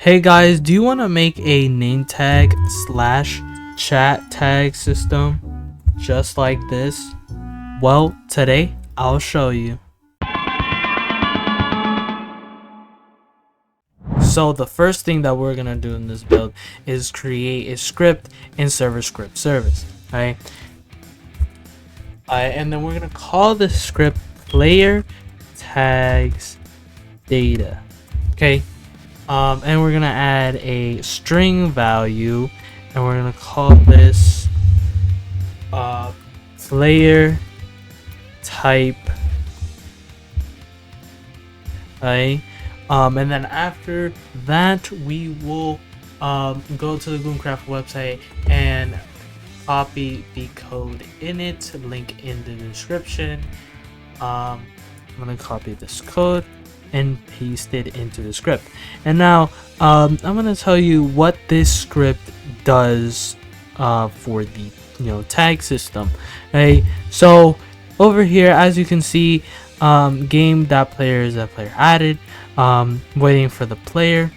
Hey guys, do you want to make a name tag slash chat tag system just like this? Well, today I'll show you. So the first thing that we're gonna do in this build is create a script in server script service. Alright, and then we're gonna call the script PlayerTagsData. Okay. And we're gonna add a string value, and we're gonna call this player type. Right. And then after that, we will go to the Gloomcraft website and copy the code in it, link in the description. I'm gonna copy this code and paste it into the script. And now I'm gonna tell you what this script does for the tag system. Okay, so over here, as you can see, game.player is a player added, waiting for the player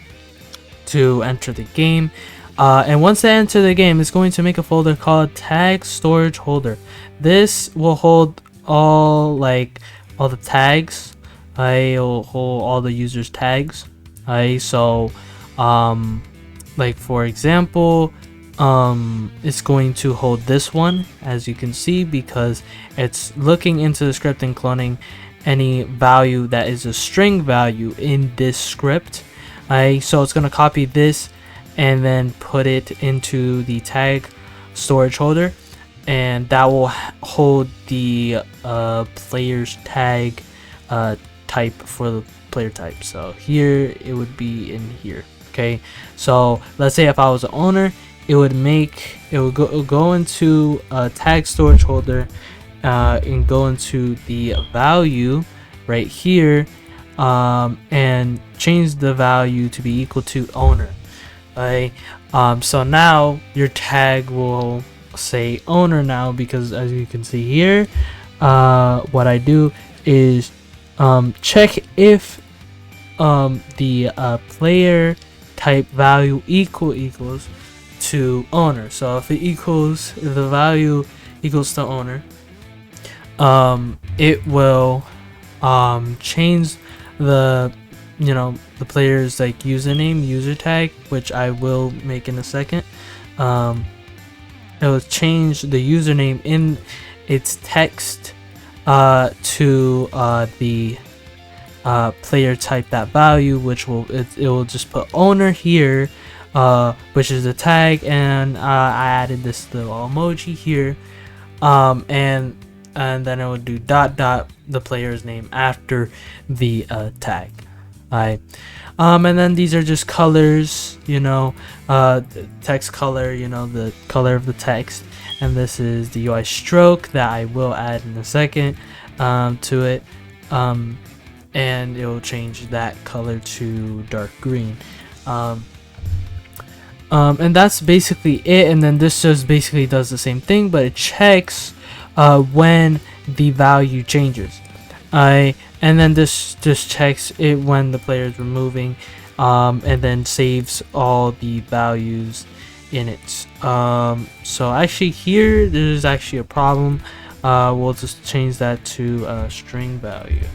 to enter the game, and once they enter the game, it's going to make a folder called tag storage holder. This will hold all the tags. It'll hold all the users tags. So like for example, it's going to hold this one, as you can see, because it's looking into the script and cloning any value that is a string value in this script. So it's going to copy this and then put it into the tag storage holder, and that will hold the player's tag type for the player type. So here it would be in here. Okay, so let's say if I was an owner, it would go into a tag storage holder and go into the value right here, and change the value to be equal to owner. So now your tag will say owner now, because as you can see here, what I do is check if the player type value equals to owner. So if the value equals to owner, it will change the player's username, user tag, which I will make in a second. It will change the username in its text to the player type that value, which it will just put owner here, which is the tag, and I added this little emoji here, and then it would do dot the player's name after the tag. And then these are just colors, text color, the color of the text, and this is the UI stroke that I will add in a second to it, and it will change that color to dark green, and that's basically it. And then this just basically does the same thing, but it checks when the value changes. And then this just checks it when the player is removing, and then saves all the values in it. So actually here there's actually a problem. We'll just change that to string value.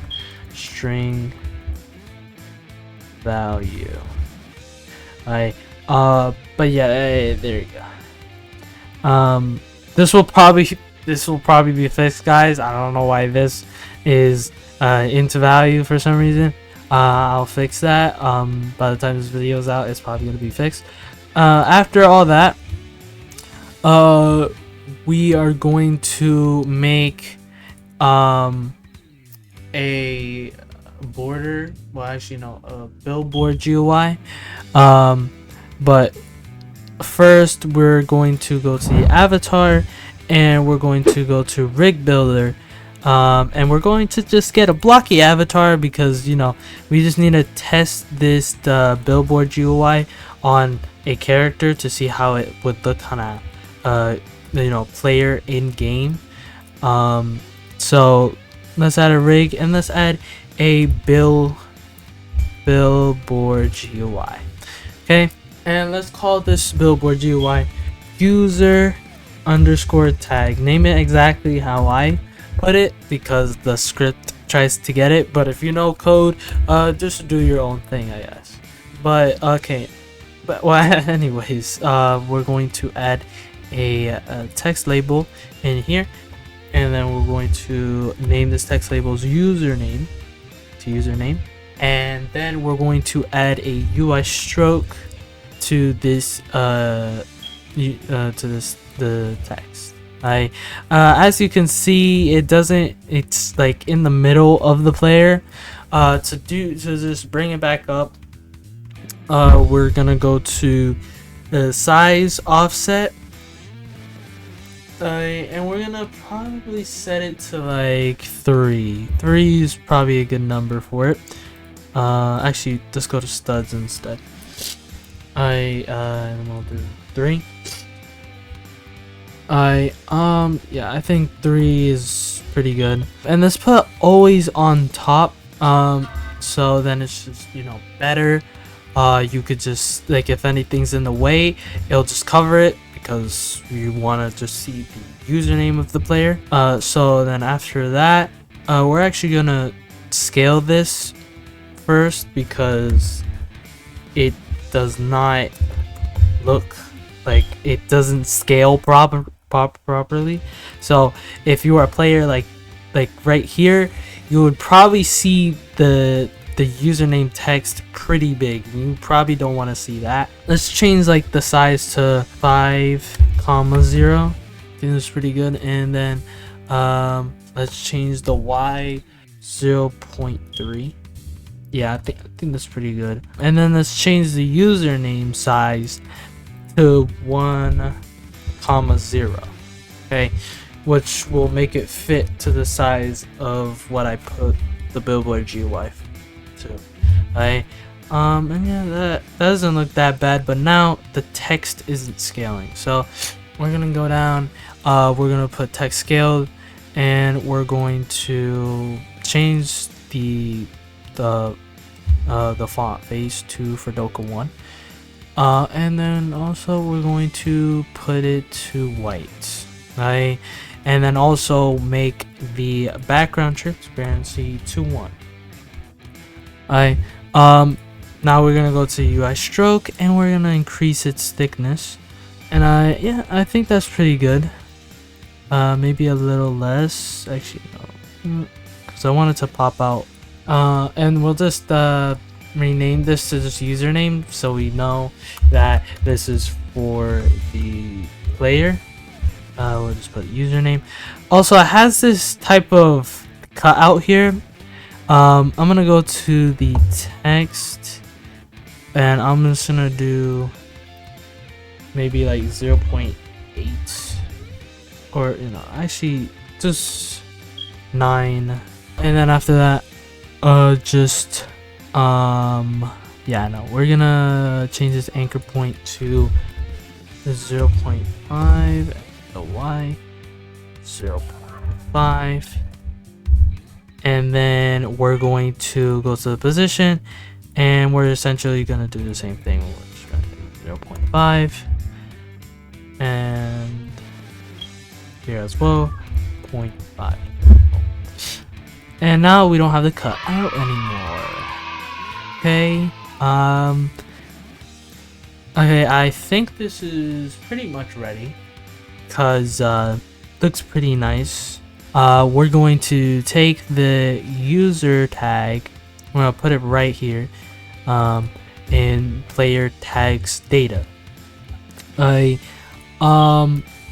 But yeah, there you go. This will probably be fixed, guys. I don't know why this is into value for some reason. I'll fix that. By the time this video is out, it's probably going to be fixed. After all that, we are going to make a border, a billboard GUI, but first we're going to go to the avatar, and we're going to go to rig builder, and we're going to just get a blocky avatar, because we just need to test this billboard GUI on a character to see how it would look kind of player in game. So let's add a rig, and let's add a billboard GUI. Okay, and let's call this billboard GUI user underscore tag. Name it exactly how I put it because the script tries to get it, but if you know code, just do your own thing, I guess. But okay, but well, anyways, we're going to add a text label in here, and then we're going to name this text label's username to username, and then we're going to add a UI stroke to this the text. As you can see, it's like in the middle of the player. To just bring it back up, we're gonna go to the size offset, and we're gonna probably set it to like 3 is probably a good number for it. Actually, let's go to studs instead. And we'll do 3. Yeah, I think 3 is pretty good. And let's put always on top, so then it's just, you know, better. You could just, like, if anything's in the way, it'll just cover it because you want to just see the username of the player. So then after that, we're actually gonna scale this first because it does not look like it doesn't scale properly. So if you are a player like right here, you would probably see the username text pretty big. You probably don't want to see that. Let's change like the size to 5,0. I think that's pretty good. And then let's change the Y 0.3. Yeah, I think that's pretty good. And then let's change the username size to 1,0. Okay, which will make it fit to the size of what I put the billboard GUI to. And yeah, that doesn't look that bad, but now the text isn't scaling. So we're gonna go down, we're gonna put text scaled, and we're going to change the font face to Fredoka 1. And then also we're going to put it to white, right? And then also make the background transparency to 1. Now we're gonna go to UI stroke and we're gonna increase its thickness. And yeah, I think that's pretty good. Maybe a little less, actually, no, because I want it to pop out. And we'll just rename this to just username so we know that this is for the player. We'll just put username. Also, it has this type of cutout here. I'm gonna go to the text and I'm just gonna do maybe like 0.8, or you know, actually just 9. And then after that, yeah, no, we're gonna change this anchor point to 0.5 and the Y 0.5, and then we're going to go to the position and we're essentially gonna do the same thing. We're just gonna do 0.5 and here as well 0.5. And now we don't have the cut out anymore. Okay, okay, I think this is pretty much ready because looks pretty nice. We're going to take the user tag, we're gonna put it right here in PlayerTagsData.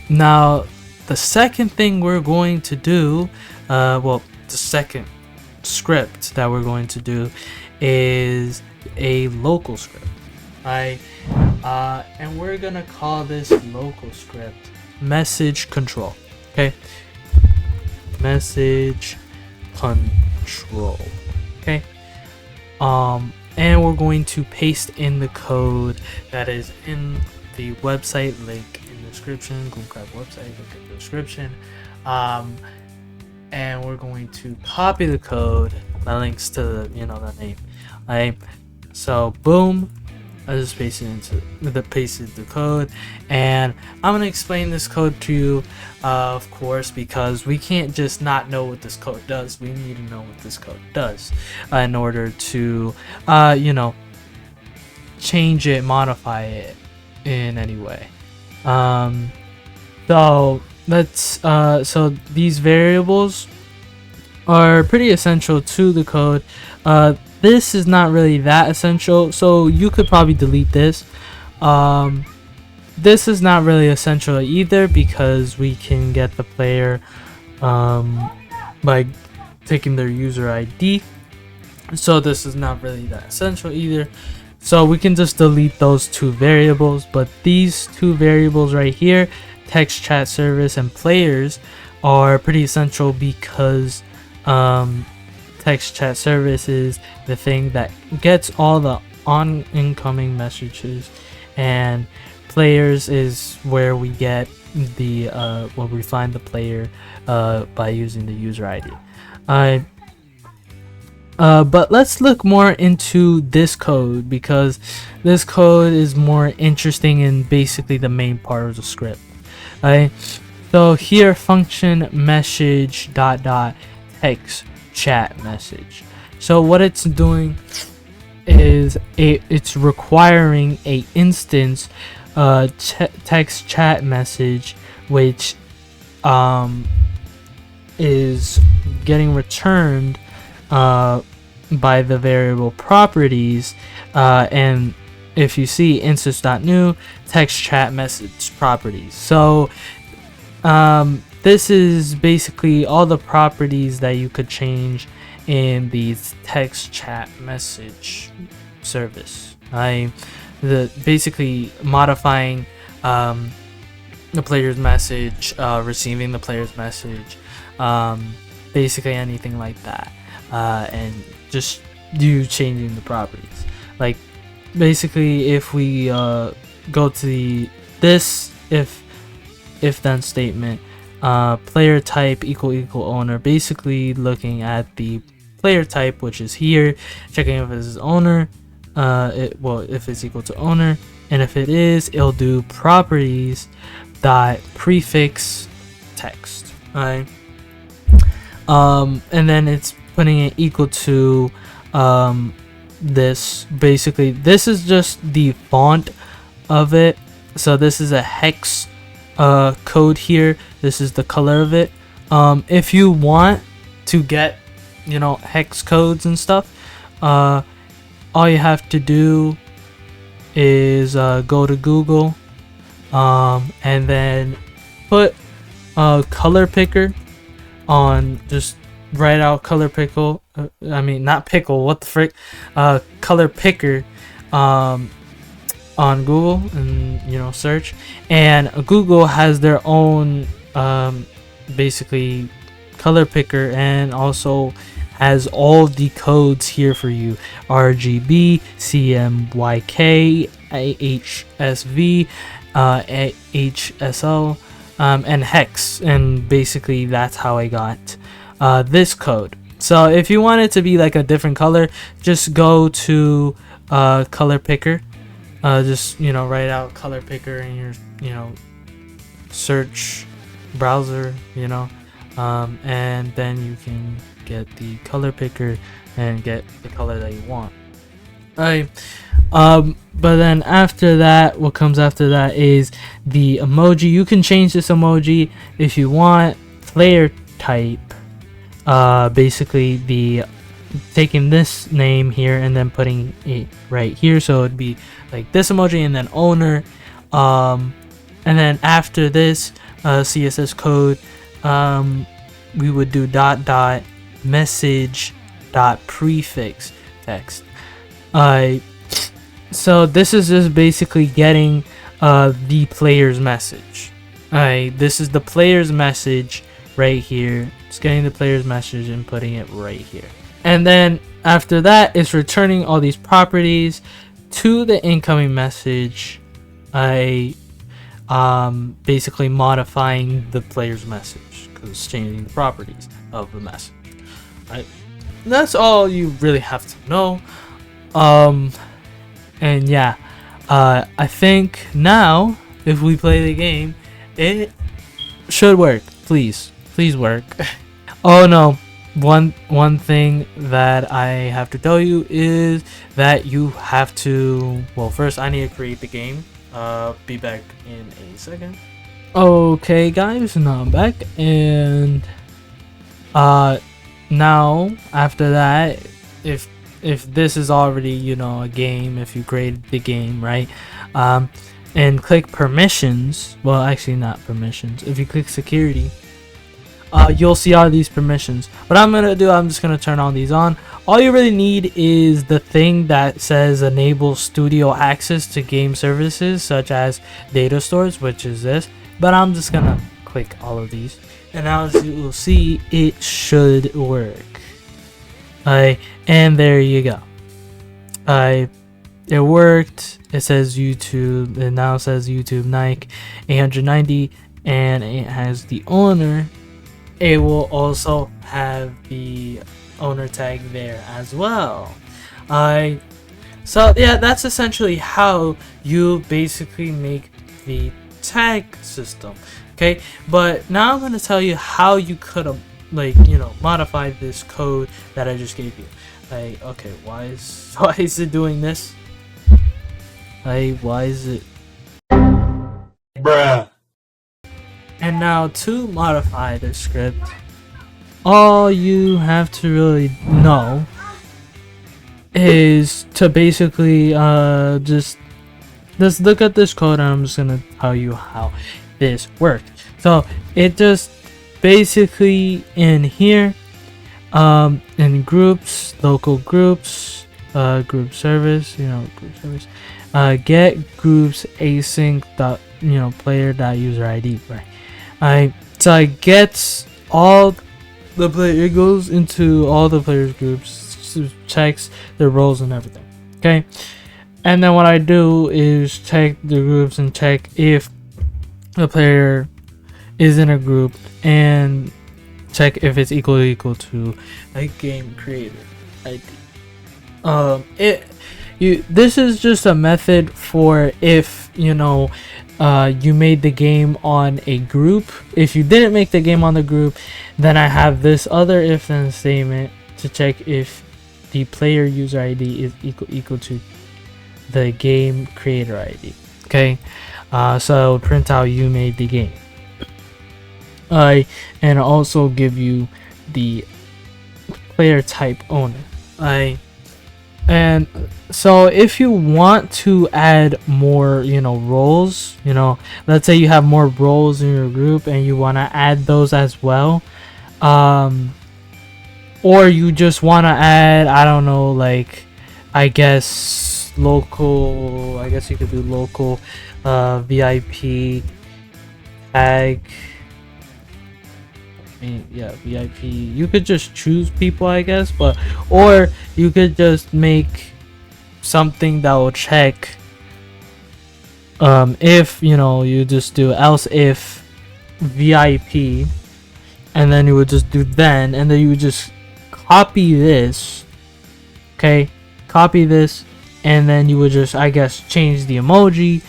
Now the second thing we're going to do, well, the second script that we're going to do is a LocalScript. And we're gonna call this LocalScript MessageControl. Okay, MessageControl. Okay, and we're going to paste in the code that is in the website link in the description. Gloomcraft website link in the description. And we're going to copy the code that links to the, you know, the name. So boom, I just pasted the code, and I'm gonna explain this code to you, of course, because we can't just not know what this code does. We need to know what this code does in order to, you know, change it, modify it in any way. So let's so these variables are pretty essential to the code. This is not really that essential, so you could probably delete this. This is not really essential either, because we can get the player by taking their user ID. So this is not really that essential either. So we can just delete those two variables, but these two variables right here, text chat service and players, are pretty essential because text chat service is the thing that gets all the incoming messages, and players is where we get the where we find the player by using the user ID. But let's look more into this code, because this code is more interesting and basically the main part of the script. So here, function message dot text chat message. So what it's doing is it's requiring a instance text chat message, which is getting returned by the variable properties, and if you see instance.new text chat message properties. So this is basically all the properties that you could change in the text chat message service. Basically modifying the player's message, receiving the player's message, basically anything like that, and just you changing the properties. Like basically, if we go to this if then statement, player type equal owner, basically looking at the player type, which is here, checking if it's owner, if it's equal to owner, and if it is, it'll do properties dot prefix text. Alright, and then it's putting it equal to this. Basically, this is just the font of it. So this is a hex code here. This is the color of it. If you want to get, you know, hex codes and stuff, all you have to do is go to Google, and then put color picker on, just write out color pickle, not pickle, what the frick, color picker on Google, and you know, search, and Google has their own basically color picker, and also has all the codes here for you: RGB, CMYK, HSV, HSO, and hex. And basically that's how I got this code. So if you want it to be like a different color, just go to color picker, just, you know, write out color picker in your, you know, search browser, you know, and then you can get the color picker and get the color that you want. Alright, but then after that, what comes after that is the emoji. You can change this emoji if you want. Player type, basically the taking this name here and then putting it right here, so it'd be like this emoji, and then owner, and then after this CSS code, we would do dot message dot prefix text. So this is just basically getting the player's message. This is the player's message right here. It's getting the player's message and putting it right here. And then after that, it's returning all these properties to the incoming message. Basically modifying the player's message, because it's changing the properties of the message. That's all you really have to know. And yeah, I think now if we play the game, it should work. Please work. Oh no, one thing that I have to tell you is that you have to, well, first I need to create the game. Be back in a second. Okay guys, now I'm back, and now after that, if this is already, you know, a game, if you created the game, right, and click permissions, well, actually not permissions, if you click security, you'll see all these permissions. What I'm gonna do, I'm just gonna turn all these on. All you really need is the thing that says enable studio access to game services such as data stores, which is this, but I'm just gonna click all of these, and now as you will see, it should work. And there you go. It worked. It says YouTube. It now says YouTube Nike 890, and it has the owner. It will also have the owner tag there as well. So yeah, that's essentially how you basically make the tag system. Okay, but now I'm going to tell you how you could have, like, you know, modified this code that I just gave you. Okay, why is it doing this? Why is it? Bruh. And now to modify the script, all you have to really know is to basically just look at this code, and I'm just gonna tell you how this worked. So it just basically in here, in groups, local groups, group service, you know, group service, get groups async dot, you know, player dot user ID, right? So it gets all the player, it goes into all the players groups, checks their roles and everything. Okay, and then what I do is check the groups and check if the player is in a group, and check if it's equal to a game creator ID. This is just a method for if, you know, you made the game on a group. If you didn't make the game on the group, then I have this other if then statement to check if the player user ID is equal to the game creator ID. Okay, so print out you made the game. And also give you the player type owner. And so if you want to add more, you know, roles, you know, let's say you have more roles in your group and you want to add those as well, or you just want to add, I don't know, like, I guess local, I guess you could do local VIP tag. Yeah, VIP. You could just choose people, I guess, but or you could just make something that will check if, you know, you just do else if VIP, and then you would just do then, and then you would just copy this. Okay, copy this, and then you would just, I guess, change the emoji,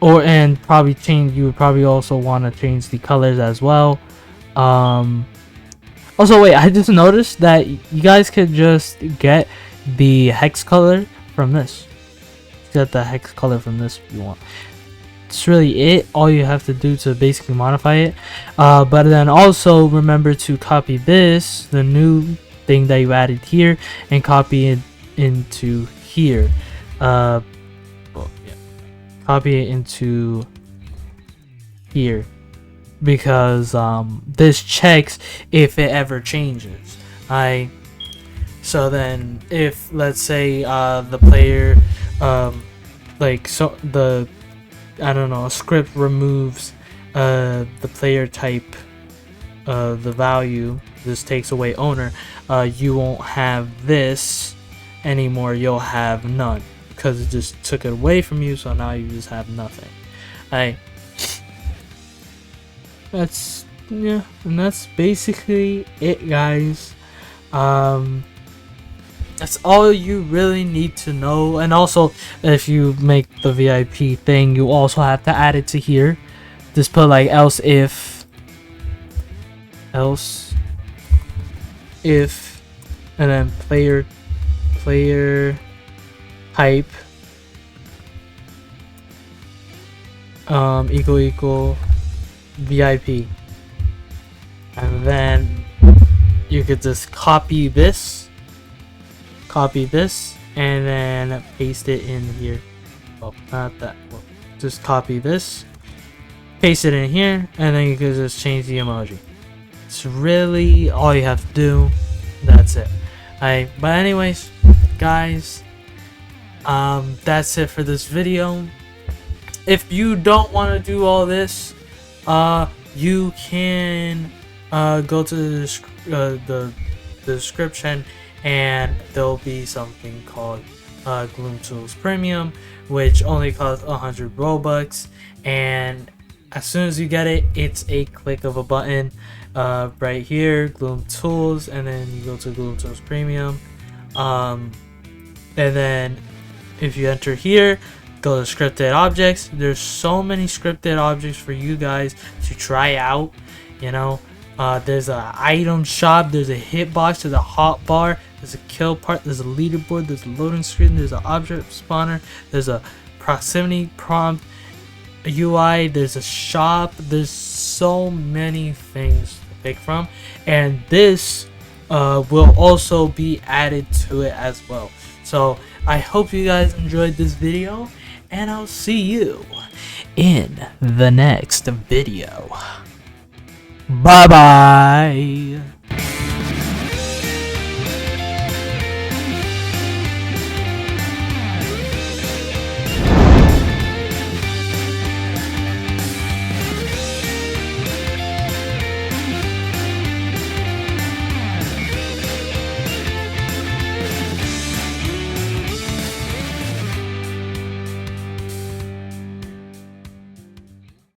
or and probably change, you would probably also want to change the colors as well. Also, wait, I just noticed that you guys could just get the hex color from this. Get the hex color from this if you want. It's really it. All you have to do to basically modify it. But then also remember to copy this, the new thing that you added here, and copy it into here. Copy it into here, because this checks if it ever changes. So then if, let's say, the player like, so the, I don't know, a script removes the player type, the value, this takes away owner, you won't have this anymore, you'll have none, because it just took it away from you, so now you just have nothing. That's, yeah, and that's basically it, guys. That's all you really need to know. And also, if you make the VIP thing, you also have to add it to here. Just put like else if, and then player type equal VIP, and then you could just copy this, and then paste it in here. Oh, not that one. Just copy this, paste it in here, and then you can just change the emoji. It's really all you have to do. That's it. Alright, but anyways, guys, that's it for this video. If you don't want to do all this, you can go to the description, and there'll be something called Gloomtools Premium, which only costs 100 Robux, and as soon as you get it, it's a click of a button right here, Gloomtools, and then you go to Gloomtools Premium, and then if you enter here, go to scripted objects. There's so many scripted objects for you guys to try out. You know, there's an item shop, there's a hitbox, there's a hotbar, there's a kill part, there's a leaderboard, there's a loading screen, there's an object spawner, there's a proximity prompt UI, there's a shop. There's so many things to pick from, and this will also be added to it as well. So I hope you guys enjoyed this video, and I'll see you in the next video. Bye bye.